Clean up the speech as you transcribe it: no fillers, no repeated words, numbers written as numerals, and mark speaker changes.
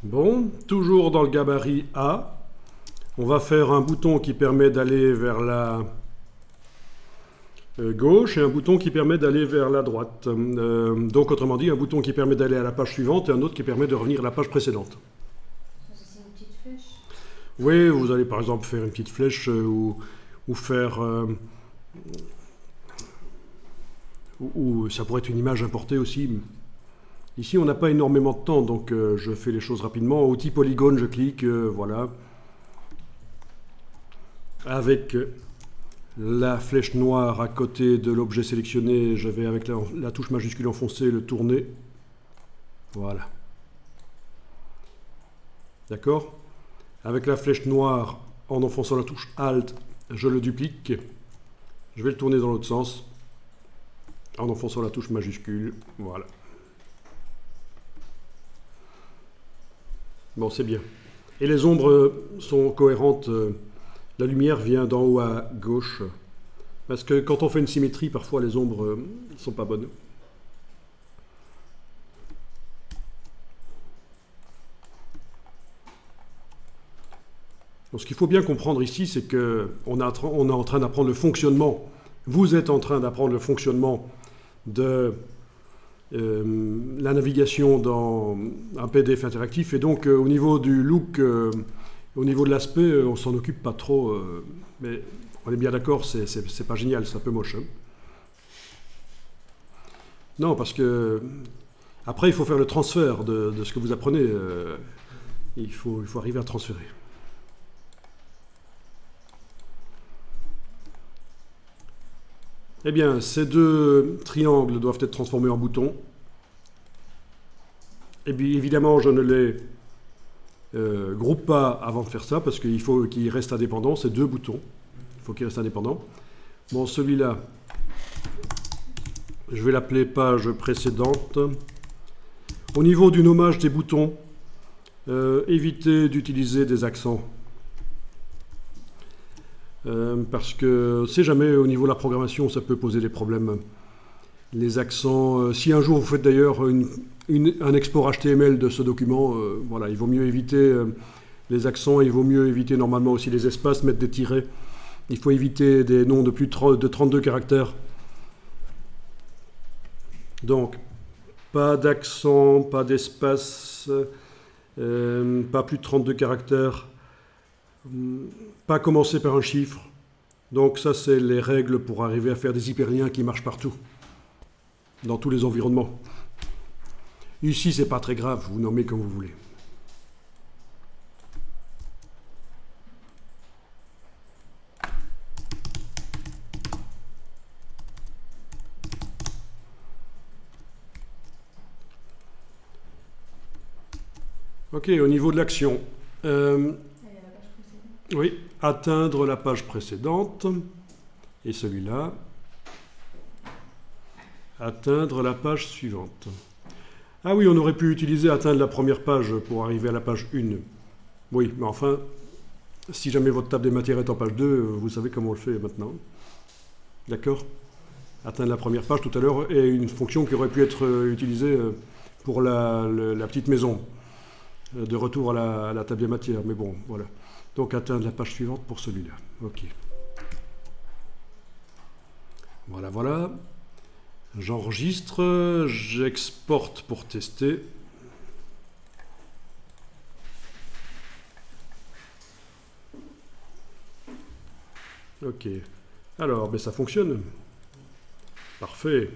Speaker 1: Bon, toujours dans le gabarit A, on va faire un bouton qui permet d'aller vers la gauche et un bouton qui permet d'aller vers la droite. Donc autrement dit, un bouton qui permet d'aller à la page suivante et un autre qui permet de revenir à la page précédente.
Speaker 2: Ça, c'est une petite flèche.
Speaker 1: Oui, vous allez par exemple faire une petite flèche ou faire... ou ça pourrait être une image importée aussi. Ici, on n'a pas énormément de temps, donc je fais les choses rapidement. Outil polygone, je clique, voilà. Avec la flèche noire à côté de l'objet sélectionné, je vais avec la touche majuscule enfoncée le tourner. Voilà. D'accord? Avec la flèche noire, en enfonçant la touche Alt, je le duplique. Je vais le tourner dans l'autre sens, en enfonçant la touche majuscule. Voilà. Bon, c'est bien. Et les ombres sont cohérentes. La lumière vient d'en haut à gauche. Parce que quand on fait une symétrie, parfois les ombres ne sont pas bonnes. Donc, ce qu'il faut bien comprendre ici, c'est qu'on est en train d'apprendre le fonctionnement. Vous êtes en train d'apprendre le fonctionnement de la navigation dans un PDF interactif. Et donc, au niveau du look, au niveau de l'aspect, on s'en occupe pas trop. Mais on est bien d'accord, c'est pas génial, c'est un peu moche. Hein. Non, parce que après, il faut faire le transfert de ce que vous apprenez. Il faut arriver à transférer. Eh bien, ces deux triangles doivent être transformés en boutons. Et bien, évidemment, je ne les groupe pas avant de faire ça, parce qu'il faut qu'ils restent indépendants, ces deux boutons. Il faut qu'ils restent indépendants. Bon, celui-là, je vais l'appeler page précédente. Au niveau du nommage des boutons, évitez d'utiliser des accents. Parce que, on ne sait jamais, au niveau de la programmation, ça peut poser des problèmes. Les accents, si un jour vous faites d'ailleurs un export HTML de ce document, voilà, il vaut mieux éviter les accents, il vaut mieux éviter normalement aussi les espaces, mettre des tirets. Il faut éviter des noms de plus de 32 caractères. Donc, pas d'accent, pas d'espace, pas plus de 32 caractères. Pas commencer par un chiffre. Donc ça, c'est les règles pour arriver à faire des hyperliens qui marchent partout, dans tous les environnements. Ici, c'est pas très grave, vous nommez comme vous voulez. Ok, au niveau de l'action. Oui, atteindre la page précédente, et celui-là, atteindre la page suivante. Ah oui, on aurait pu utiliser atteindre la première page pour arriver à la page 1. Oui, mais enfin, si jamais votre table des matières est en page 2, vous savez comment on le fait maintenant. D'accord? Atteindre la première page tout à l'heure est une fonction qui aurait pu être utilisée pour la petite maison, de retour à la table des matières, mais bon, voilà. Donc atteindre la page suivante pour celui-là. Ok. Voilà, voilà. J'enregistre, j'exporte pour tester. Ok. Alors, ben ça fonctionne. Parfait.